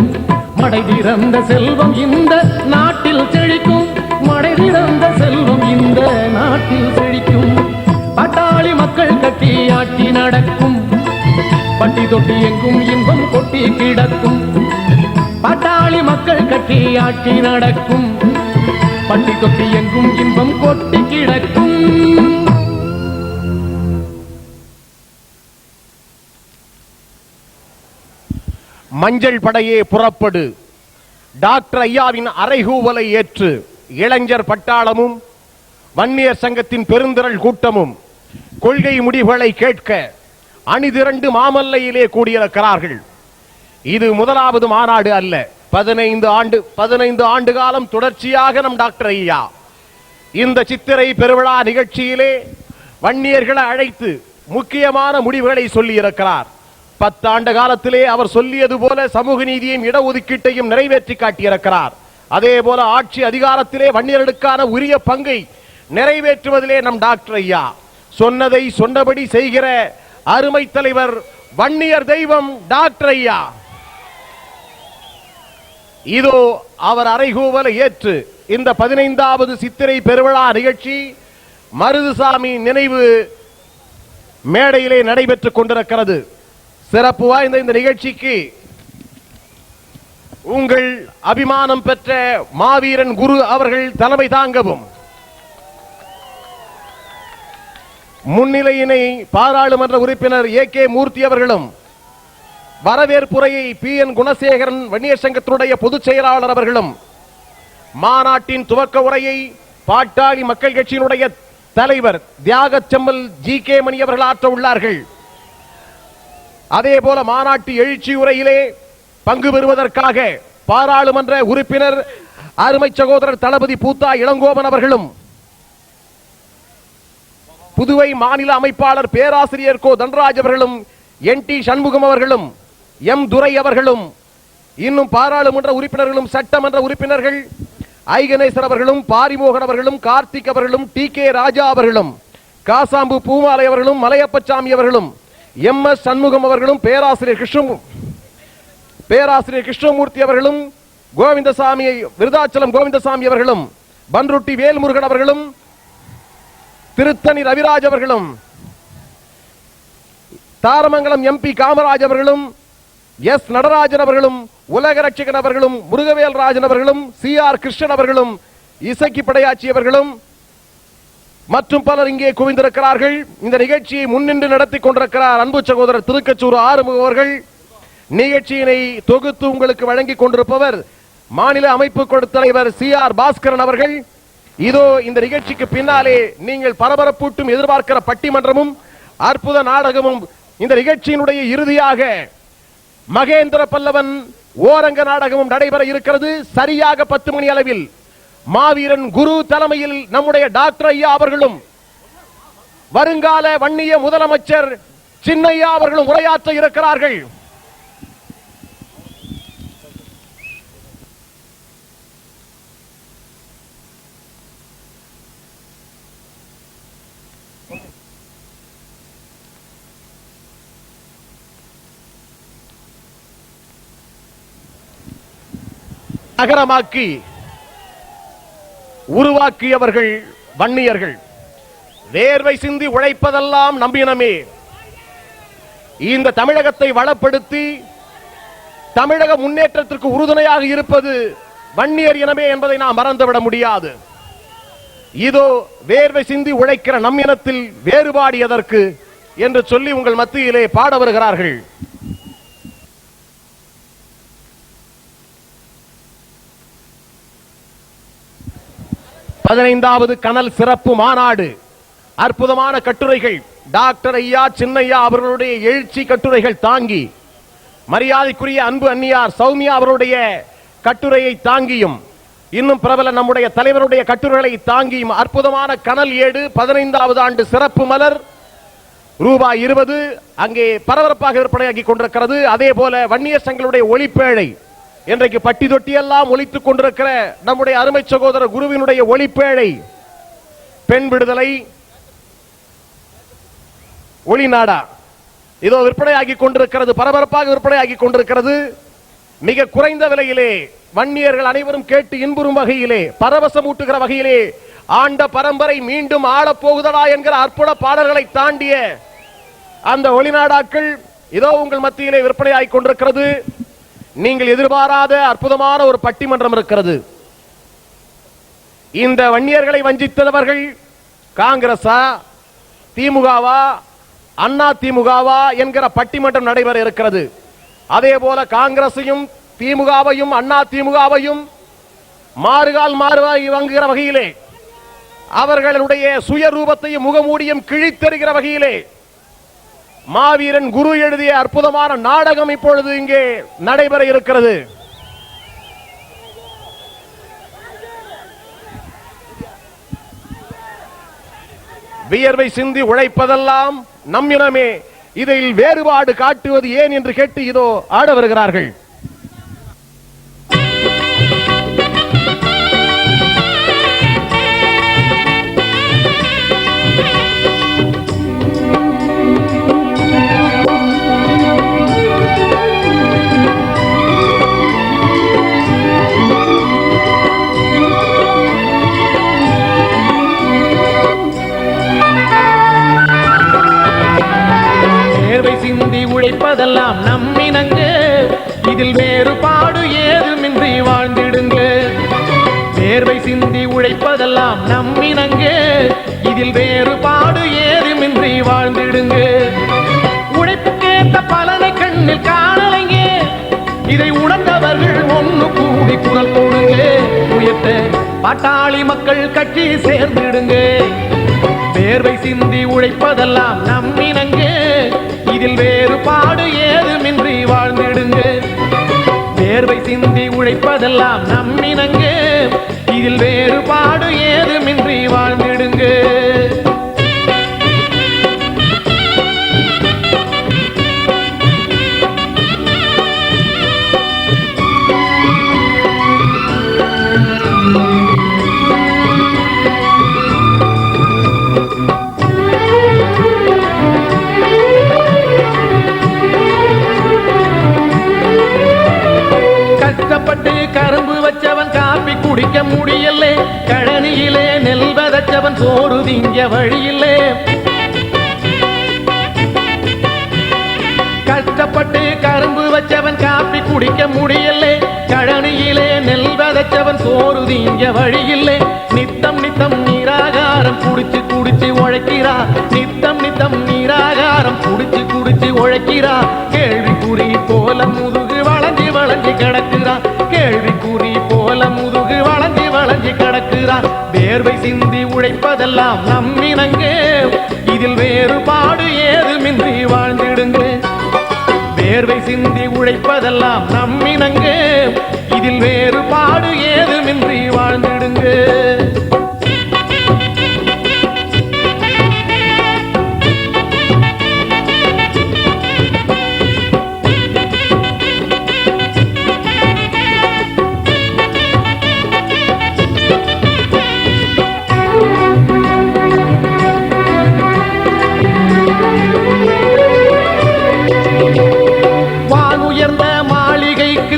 மடை திறந்த செல்வம் இந்த நாட்டில் செழிக்கும், மடை திறந்த செல்வம் இந்த நாட்டில் செழிக்கும். பாட்டாளி மக்கள் கட்டி ஆட்சி நடக்கும், பட்டி தொட்டி எங்கும் இன்பம் கொட்டி கிடக்கும். பாட்டாளி மக்கள் கட்டி ஆட்சி நடக்கும், பட்டி தொட்டி எங்கும் இன்பம் கொட்டி கிடக்கும். மஞ்சள் படையே புறப்படு, டாக்டர் ஐயாவின் அறைகூவலை ஏற்று இளைஞர் பட்டாளமும் வன்னியர் சங்கத்தின் பெருந்திரள் கூட்டமும் கொள்கை முடிவுகளை கேட்க அணிதிரண்டு மாமல்லையிலே கூடியிருக்கிறார்கள். இது முதலாவது மாநாடு அல்ல. 15 ஆண்டு காலம் தொடர்ச்சியாக நம் டாக்டர் ஐயா இந்த சித்திரை பெருவிழா நிகழ்ச்சியிலே வன்னியர்களை அழைத்து முக்கியமான முடிவுகளை சொல்லி இருக்கிறார். 10 ஆண்டு காலத்திலே அவர் சொல்லியது போல சமூக நீதியையும் இடஒதுக்கீட்டையும் நிறைவேற்றி காட்டியிருக்கிறார். அதே போல ஆட்சி அதிகாரத்திலே வன்னியர்களுக்கான உரிய பங்கை நிறைவேற்றுவதிலே நம் டாக்டர் ஐயா சொன்னதை சொன்னபடி செய்கிற அருமை தலைவர், வன்னியர் தெய்வம் டாக்டர் ஐயா. இதோ அவர் அறைகூவலை ஏற்று இந்த 15வது சித்திரை பெருவிழா நிகழ்ச்சி மருதுசாமி நினைவு மேடையிலே நடைபெற்றுக் கொண்டிருக்கிறது. சிறப்பு வாய்ந்த இந்த நிகழ்ச்சிக்கு உங்கள் அபிமானம் பெற்ற மாவீரன் குரு அவர்கள் தலைமை தாங்கவும், முன்னிலையினை பாராளுமன்ற உறுப்பினர் AK மூர்த்தி அவர்களும், வரவேற்புரையை PN குணசேகரன் வன்னியர் சங்கத்தினுடைய பொதுச் செயலாளர் அவர்களும், மாநாட்டின் துவக்க உரையை பாட்டாளி மக்கள் கட்சியினுடைய தலைவர் தியாகச்செம்மல் GK மணி அவர்கள் ஆற்ற உள்ளார்கள். அதே போல மாநாட்டு எழுச்சி உரையிலே பங்கு பெறுவதற்காக பாராளுமன்ற உறுப்பினர் அருமை சகோதரர் தளபதி பூத்தா இளங்கோவன் அவர்களும், புதுவை மாநில அமைப்பாளர் பேராசிரியர் கோ தன்ராஜ் அவர்களும், NT சண்முகம் அவர்களும், M துரை அவர்களும், இன்னும் பாராளுமன்ற உறுப்பினர்களும் சட்டமன்ற உறுப்பினர்கள் ஐகணேசர் அவர்களும், பாரிமோகன் அவர்களும், கார்த்திக் அவர்களும், TK ராஜா அவர்களும், காசாம்பு பூமாலை அவர்களும், மலையப்பசாமி அவர்களும், MS சண்முகம் அவர்களும், பேராசிரியர் கிருஷ்ணமூர்த்தி அவர்களும், கோவிந்தசாமி விருதாச்சலம் கோவிந்தசாமி அவர்களும், பன்ருட்டி வேல்முருகன் அவர்களும், திருத்தணி ரவிராஜ் அவர்களும், தாரமங்கலம் MP காமராஜ் அவர்களும், S நடராஜன் அவர்களும், உலக ரட்சகன் அவர்களும், முருகவேல் ராஜன் அவர்களும், CR கிருஷ்ணன் அவர்களும், இசைக்கு படையாச்சியவர்களும் மற்றும் பலர் இங்கே குவிந்திருக்கிறார்கள். இந்த நிகழ்ச்சியை முன்னின்று நடத்தி கொண்டிருக்கிறார் அன்பு சகோதரர் திருக்கச்சூர் ஆறுமுக அவர்கள். நிகழ்ச்சியினை தொகுத்து உங்களுக்கு வழங்கிக் கொண்டிருப்பவர் மாநில அமைப்பு குழு தலைவர் CR பாஸ்கரன் அவர்கள். இதோ இந்த நிகழ்ச்சிக்கு பின்னாலே நீங்கள் பரபரப்பூட்டும் எதிர்பார்க்கிற பட்டிமன்றமும் அற்புத நாடகமும், இந்த நிகழ்ச்சியினுடைய இறுதியாக மகேந்திர பல்லவன் ஓரங்க நாடகமும் நடைபெற இருக்கிறது. சரியாக 10 மணி அளவில் மாவீரன் குரு தலைமையில் நம்முடைய டாக்டர் ஐயா அவர்களும் வருங்கால வன்னிய முதலமைச்சர் சின்னையா அவர்களும் உரையாற்ற இருக்கிறார்கள். நகரமாக்கி உருவாக்கியவர்கள் வன்னியர்கள். வேர்வை சிந்தி உழைப்பதெல்லாம் நம்பினமே. இந்த தமிழகத்தை வளப்படுத்தி தமிழக முன்னேற்றத்திற்கு உறுதுணையாக இருப்பது வன்னியர் இனமே என்பதை நாம் மறந்துவிட முடியாது. இதோ வேர்வை சிந்தி உழைக்கிற நம் இனத்தில் வேறுபாடு எதற்கு என்று சொல்லி உங்கள் மத்தியிலே பாட வருகிறார்கள். பதினைந்தாவது கனல் சிறப்பு மாநாடு, அற்புதமான கட்டுரைகள் டாக்டர் ஐயா சின்னையா அவர்களுடைய எழுச்சி கட்டுரைகள் தாங்கி, மரியாதைக்குரிய அன்பு அன்னியார் சௌமியா அவருடைய கட்டுரையை தாங்கியும், இன்னும் பிரபல நம்முடைய தலைவருடைய கட்டுரைகளை தாங்கி அற்புதமான கனல் ஏடு 15வது ஆண்டு சிறப்பு மலர் ரூபாய் 20 அங்கே பரபரப்பாக விற்பனையாகி கொண்டிருக்கிறது. அதே போல வன்னியர் சங்களுடைய ஒளிப்பேழை இன்றைக்கு பட்டி தொட்டி எல்லாம் ஒலித்துக் கொண்டிருக்கிற நம்முடைய அருமை சகோதரர் குருவினுடைய ஒளிப்பேழை பெண் விடுதலை ஒளிநாடா இதோ விற்பனையாகி கொண்டிருக்கிறது, பரபரப்பாக விற்பனையாகி கொண்டிருக்கிறது. மிக குறைந்த விலையிலே வன்னியர்கள் அனைவரும் கேட்டு இன்புறும் வகையிலே, பரவசமூட்டுகிற வகையிலே ஆண்ட பரம்பரை மீண்டும் ஆளப் போகுதடா என்கிற அற்புத பாடல்களை தாண்டிய அந்த ஒளிநாடாக்கள் இதோ உங்கள் மத்தியிலே விற்பனையாகி கொண்டிருக்கிறது. நீங்கள் எதிர்பாராத அற்புதமான ஒரு பட்டிமன்றம் இருக்கிறது. இந்த வன்னியர்களை வஞ்சித்தவர்கள் காங்கிரஸா, திமுகவா, அண்ணா திமுகவா என்கிற பட்டிமன்றம் நடைபெற இருக்கிறது. அதே போல காங்கிரசையும் திமுகவையும் அண்ணா திமுகவையும் மாறுகால் மாறுவாய் வாங்குகிற வகையிலே, அவர்களுடைய சுயரூபத்தையும் முகமூடியும் கிழித்தெறிகிற வகையிலே மாவீரன் குரு எழுதிய அற்புதமான நாடகம் இப்பொழுது இங்கே நடைபெற இருக்கிறது. வியர்வை சிந்தி உழைப்பதெல்லாம் நம்மிடமே, இதில் வேறுபாடு காட்டுவது ஏன் என்று கேட்டு இதோ ஆட வருகிறார்கள். சிந்தி உழைப்பதெல்லாம் நம்மினங்க, இதில் வேறுபாடு ஏதுமின்றி வாழ்ந்திடுங்க. வேர்வை சிந்தி உழைப்பதெல்லாம் நம்மினங்க, இதில் வேறுபாடு ஏதுமின்றி வாழ்ந்திடுங்க. உழைப்புக்கேற்ற பலனை கண்ணில் காணலைங்க, இதை உணர்ந்தவர்கள் ஒன்று கூடி குரல் போடுங்க. உயர்த்த பாட்டாளி மக்கள் கட்சி சேர்ந்திடுங்க. வேர்வை சிந்தி உழைப்பதெல்லாம் நம்மினங்க, இதில் வேறுபாடு ஏதுமின்றி வாழ்ந்திடுங்க. வேர்வை சிந்தி உழைப்பதெல்லாம் நம்மினங்க, இதில் வேறுபாடு ஏதுமின்றி வாழ்ந்திடுங்க. கஷ்டப்பட்டு கரும்பு வச்சவன் காப்பி குடிக்க முடியல, கழனியிலே நெல் விதைச்சவன் சோறு திங்க வழியில்லே. கஷ்டப்பட்டு கரும்பு வச்சவன் காப்பி குடிக்க முடியல, கழனியிலே நெல் விதைச்சவன் சோறு திங்க வழியில்லை. நித்தம் நித்தம் நீராகாரம் குடிச்சு குடிச்சு உழைக்கிறா, நித்தம் நித்தம் நீராகாரம் குடிச்சு குடிச்சு உழைக்கிறா. கேள்விக்குறி போல முதுகு வளைஞ்சி வளைஞ்சி கிடக்குறா, கேள்விக்குறி போல முதுகு வளைஞ்சி வளைஞ்சி கிடக்குறா. வேர்வை சிந்தி உழைப்பதெல்லாம் நம்மினங்க, இதில் வேறுபாடு ஏதுமின்றி வாழ்ந்திடுங்க. வேர்வை சிந்தி உழைப்பதெல்லாம் நம்மினங்க, இதில் வேறுபாடு ஏதுமின்றி வாழ்ந்திடுங்க.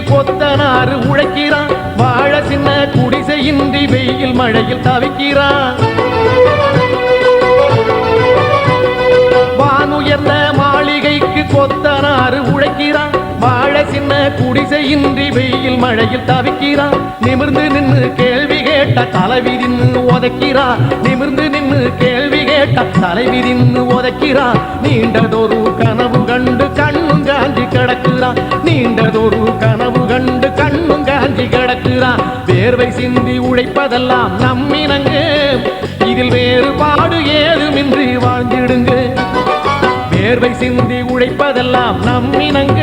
கொத்தனாறு உழைக்கிறான், வாழ சின்ன குடிசையின்றி வெயில் மழையில் தவிக்கிறான். வானுயர்ந்த மாளிகைக்கு கொத்தனாறு உழைக்கிறான், வாழ சின்ன குடிசையின்றி வெயில் மழையில் தவிக்கிறான். நிமிர்ந்து நின்று கேள்வி கேட்ட தலைவி நின்று உதைக்கிறா, நிமிர்ந்து நின்று கேள்வி கேட்ட தலைவி நின்று உதைக்கிறா. நீண்டதொரு கனவு கண்டு கண்ணும் காஞ்சி கிடக்குறா, நீண்டதொரு கனவு கண்டு கண்ணும் காஞ்சி கிடக்குறா. வேர்வை சிந்தி உழைப்பதெல்லாம் நம்மினங்க, இதில் வேறுபாடு ஏதுமின்றி வாழ்ந்திடுங்க. வேர்வை சிந்தி உழைப்பதெல்லாம் நம்மினங்க,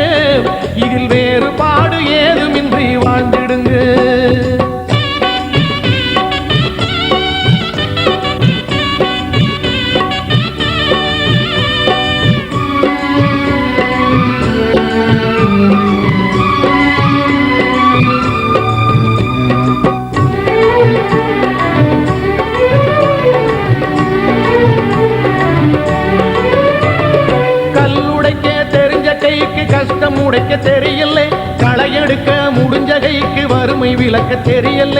இதில் வேறுபாடு ஏதுமின்றி வாழ்ந்திடுங்க. கைக்கு வறுமை விளக்க தெரியல,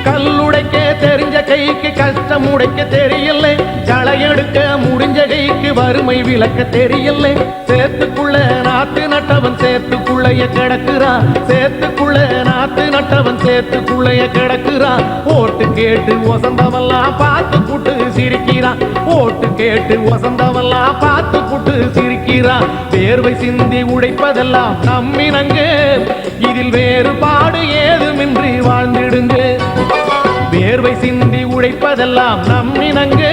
கல்லுடைக்க தெரிஞ்ச கைக்கு கஷ்டம் உடைக்க தெரியல, களை எடுக்க முடிஞ்ச கைக்கு வறுமை விளக்க தெரியல. சேத்துக்குள்ள நாத்து நட்டவன் சேத்துக்குள்ளைய கிடக்குறான், சேத்துக்குள்ள நாத்து நட்டவன் சேத்துக்குள்ளைய கிடக்குறான். ஓட்டு கேட்டு வசந்தவெல்லாம் பார்த்து புட்டு சிரிக்கிறான், ஓட்டு கேட்டு வசந்தவெல்லாம் பார்த்து புட்டு சிரிக்கிறான். வேர்வை சிந்தி உழைப்பதெல்லாம் நம்மினங்க, இதில் வேறுபாடு ஏதுமின்றி வாழ்ந்திடுங்க. வேர்வை சிந்தி உழைப்பதெல்லாம் நம்மினங்க,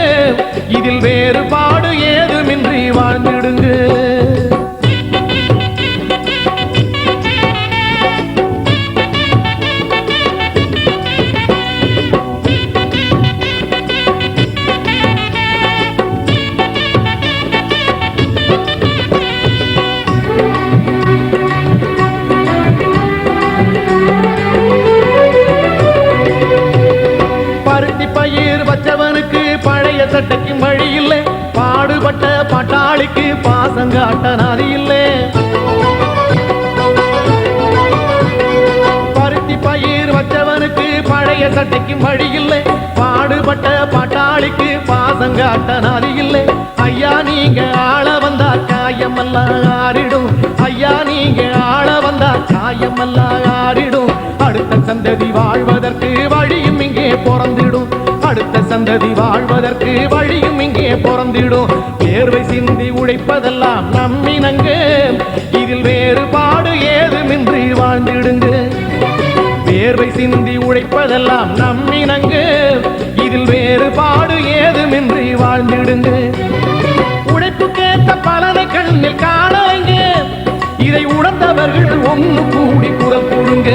இதில் வேறுபாடு ஏதுமின்றி வாழ்ந்திடுங்க. வச்சவனுக்கு பழைய சட்டைக்கு வழி இல்லை, பாடுபட்ட பட்டாளிக்கு பாசங்காட்ட நதி இல்லை. பருத்தி பயிர் வச்சவனுக்கு பழைய சட்டைக்கு வழி இல்லை, பாடுபட்ட பட்டாளிக்கு பாசங்காட்ட நதி இல்லை. ஐயா நீங்க ஆள வந்தா காயமெல்லாம் ஆறிடும், ஐயா நீங்க ஆள வந்தா காயமெல்லாம் ஆறிடும். அடுத்த சந்ததி வாழ்வதற்கு வழியும் இங்கே பிறந்திடும், அடுத்த சந்ததி வாழ்வதற்கு வழியும் இங்கே பிறந்திடும். வேர்வை சிந்தி உழைப்பதெல்லாம் நம்மினங்க, இதில் வேறுபாடு ஏதுமின்றி வாழ்ந்திடுங்க. வேர்வை சிந்தி உழைப்பதெல்லாம் நம்மினங்க, இதில் வேறுபாடு ஏதுமின்றி வாழ்ந்திடுங்க. உழைப்புக்கேற்ற பலனை கண்ணில் காணலைங்க, இதை உணர்ந்தவர்கள் ஒன்று கூடி குரல் கொடுங்க.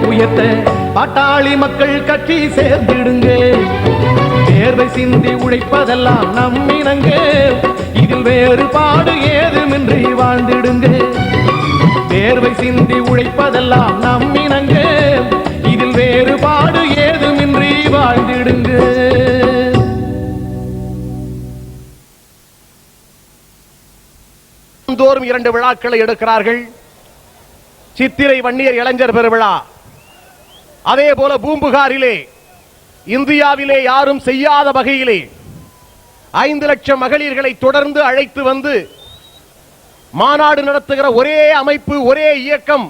உயர்த்த பாட்டாளி மக்கள் கட்சி சேர்ந்திடுங்க. வேர்வை சிந்தி உழைப்பதெல்லாம் நம்மினங்க, இதில் வேறுபாடு ஏதுமின்றி வாழ்ந்திடுங்க. வேர்வை சிந்தி உழைப்பதெல்லாம் நம்மினங்க, இதில் வேறுபாடு ஏதுமின்றி வாழ்ந்திடுங்க. தோறும் 2 விழாக்களை எடுக்கிறார்கள். சித்திரை வன்னியர் இளைஞர் பெருவிழா, அதே போல பூம்புகாரிலே இந்தியாவிலே யாரும் செய்யாத வகையிலே 5 லட்சம் மகளிர்களை தொடர்ந்து அழைத்து வந்து மாநாடு நடத்துகிற ஒரே அமைப்பு, ஒரே இயக்கம்,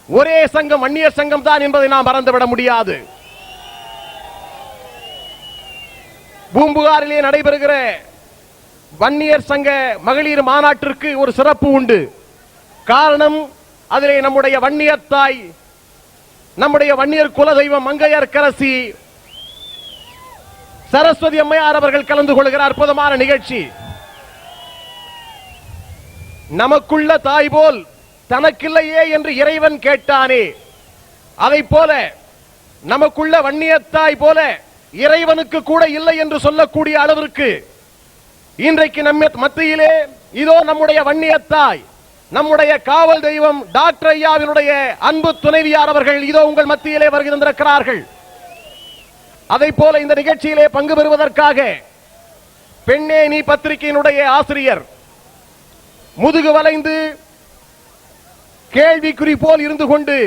ஒரே சங்கம் வன்னியர் சங்கம் தான் என்பதை நாம் மறந்துவிட முடியாது. பூம்புகாரிலே நடைபெறுகிற வன்னியர் சங்க மகளிர் மாநாட்டிற்கு ஒரு சிறப்பு உண்டு. காரணம், அதிலே நம்முடைய வன்னியர் தாய், நம்முடைய வன்னியர் குலதெய்வம் மங்கையர்க்கரசி சரஸ்வதி அம்மையார் அவர்கள் கலந்து கொள்கிற அற்புதமான நிகழ்ச்சி. நமக்குள்ள தாய் போல் தனக்கில்லையே என்று இறைவன் கேட்டானே, அதை போல நமக்குள்ள வன்னியத்தாய் போல இறைவனுக்கு கூட இல்லை என்று சொல்லக்கூடிய அளவிற்கு இன்றைக்கு நம்ம மத்தியிலே இதோ நம்முடைய வன்னியத்தாய், நம்முடைய காவல் தெய்வம் டாக்டர் ஐயாவினுடைய அன்பு துணைவியார் அவர்கள் இதோ உங்கள் மத்தியிலே வருகின்றிருக்கிறார்கள். அதை போல இந்த நிகழ்ச்சியிலே பங்கு பெறுவதற்காக பெண்ணே நீ பத்திரிகையினுடைய ஆசிரியர் முதுகு வளைந்து கேள்விக்குறி போல் இருந்து கொண்டு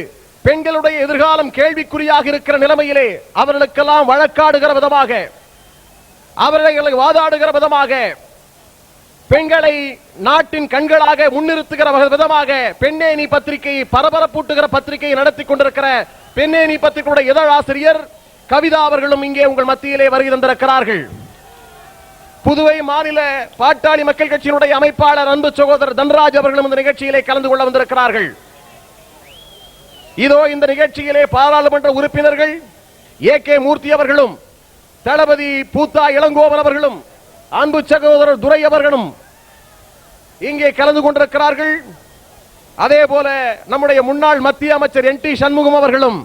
பெண்களுடைய எதிர்காலம் கேள்விக்குறியாக இருக்கிற நிலைமையிலே அவர்களுக்கெல்லாம் வழக்காடுகிற விதமாக, அவர்களை வாதாடுகிற விதமாக, பெண்களை நாட்டின் கண்களாக முன்னிறுத்துகிற விதமாக பெண்ணே நீ பத்திரிகை பரபரப்பூட்டுகிற பத்திரிகையை நடத்தி கொண்டிருக்கிற பெண்ணே நீ பத்திரிகையுடைய இதழாசிரியர் கவிதா அவர்களும் இங்கே உங்கள் மத்தியிலே வருகை தந்திருக்கிறார்கள். புதுவை மாநில பாட்டாளி மக்கள் கட்சியினுடைய அமைப்பாளர் அன்பு சகோதரர் தன்ராஜ் அவர்களும் இந்த நிகழ்ச்சியிலே கலந்து கொள்ள வந்திருக்கிறார்கள். இதோ இந்த நிகழ்ச்சியிலே பாராளுமன்ற உறுப்பினர்கள் ஏ.கே. மூர்த்தி அவர்களும் தளபதி பூத்தா இளங்கோவன் அவர்களும் அன்பு சகோதரர் துரை அவர்களும் இங்கே கலந்து கொண்டிருக்கிறார்கள். அதே போல நம்முடைய முன்னாள் மத்திய அமைச்சர் என் டி சண்முகம் அவர்களும்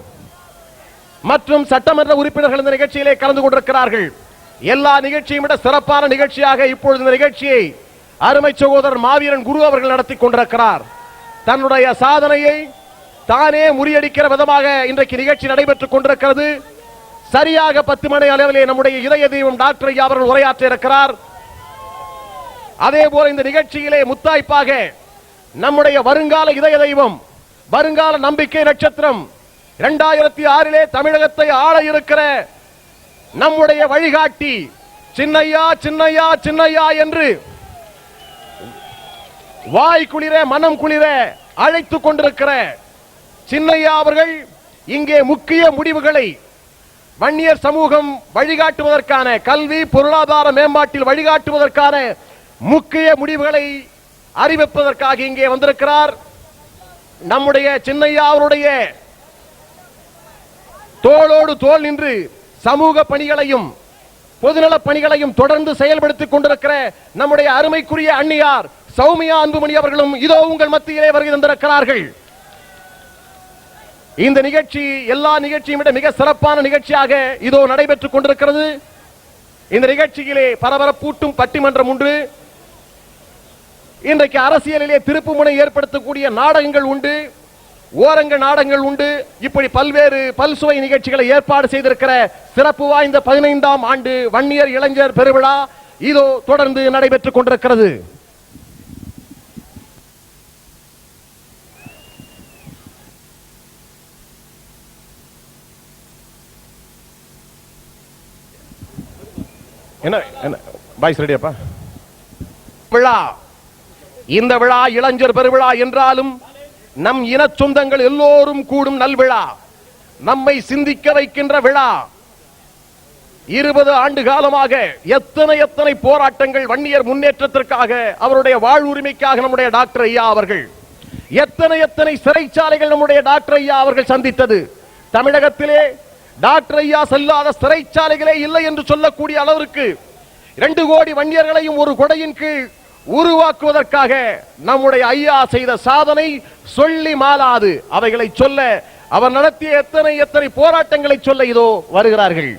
மற்றும் சட்டமன்ற உறுப்பினர்கள் இந்த நிகழ்ச்சியிலே கலந்து கொண்டிருக்கிறார்கள். எல்லா நிகழ்ச்சியும் விட சிறப்பான நிகழ்ச்சியாக இப்பொழுது இந்த நிகழ்ச்சியை அருமை சகோதரர் மாவீரன் குரு அவர்கள் நடத்தி கொண்டிருக்கிறார். தன்னுடைய சாதனையை தானே முறியடிக்கிற விதமாக இன்றைக்கு நிகழ்ச்சி நடைபெற்றுக் கொண்டிருக்கிறது. சரியாக 10 மணி அளவிலே நம்முடைய இதய தெய்வம் டாக்டர் ஐயா அவர்கள் உரையாற்ற இருக்கிறார். அதே போல இந்த நிகழ்ச்சியிலே முத்தாய்ப்பாக நம்முடைய வருங்கால இதய தெய்வம், வருங்கால நம்பிக்கை நட்சத்திரம், 2006 தமிழகத்தை ஆள இருக்கிற நம்முடைய வழிகாட்டி சின்னையா சின்னையா சின்னையா என்று வாய் குளிர மனம் குளிர அழைத்துக் கொண்டிருக்கிற சின்னையா அவர்கள் இங்கே முக்கிய முடிவுகளை வன்னியர் சமூகம் வழிகாட்டுவதற்கான, கல்வி பொருளாதார மேம்பாட்டில் வழிகாட்டுவதற்கான முக்கிய முடிவுகளை அறிவிப்பதற்காக இங்கே வந்திருக்கிறார். நம்முடைய சின்னையா அவருடைய தோளோடு தோள் நின்று சமூக பணிகளையும் பொதுநல பணிகளையும் தொடர்ந்து செயல்படுத்திக் கொண்டிருக்கிற நம்முடைய அருமைக்குரிய அண்ணியார் சௌமியா அன்புமணி அவர்களும் இதோ உங்கள் மத்தியிலே வருகை தந்திருக்கிறார்கள். இந்த நிகழ்ச்சி எல்லா நிகழ்ச்சியும் விட மிக சிறப்பான நிகழ்ச்சியாக இதோ நடைபெற்றுக் கொண்டிருக்கிறது. இந்த நிகழ்ச்சியிலே பரபரப்பூட்டும் பட்டிமன்றம் உண்டு. இன்றைக்கு அரசியலிலே திருப்புமுனை ஏற்படுத்தக்கூடிய நாடகங்கள் உண்டு, ஓரங்க நாடகங்கள் உண்டு. இப்படி பல்வேறு பல்சுவை நிகழ்ச்சிகளை ஏற்பாடு செய்திருக்கிற சிறப்பு வாய்ந்த 15ஆம் ஆண்டு வன்னியர் இளைஞர் பெருவிழா இதோ தொடர்ந்து நடைபெற்றுக் கொண்டிருக்கிறது. என்ன என்ன பாய்ஸ் ரெடியாப்பா? விழா, இந்த விழா இளைஞர் பெருவிழா என்றாலும் நம் இன சொந்தங்கள் எல்லோரும் கூடும் நல்விழா, நம்மை சிந்திக்க வைக்கின்ற விழா. 20 ஆண்டு காலமாக எத்தனை எத்தனை போராட்டங்கள் வன்னியர் முன்னேற்றத்திற்காக, அவருடைய வாழ்வுரிமைக்காக நம்முடைய டாக்டர் ஐயா அவர்கள், எத்தனை எத்தனை சிறைச்சாலைகள் நம்முடைய டாக்டர் ஐயா அவர்கள் சந்தித்தது. தமிழகத்திலே டாக்டர் ஐயா செல்லாத சிறைச்சாலைகளே இல்லை என்று சொல்லக்கூடிய அளவிற்கு 2 கோடி வன்னியர்களையும் ஒரு கொடையின் கீழ் உருவாக்குவதற்காக நம்முடைய ஐயா செய்த சாதனை சொல்லி மாளாது. அவைகளை சொல்ல, அவர் நடத்திய எத்தனை எத்தனை போராட்டங்களை சொல்ல இதோ வருகிறார்கள்.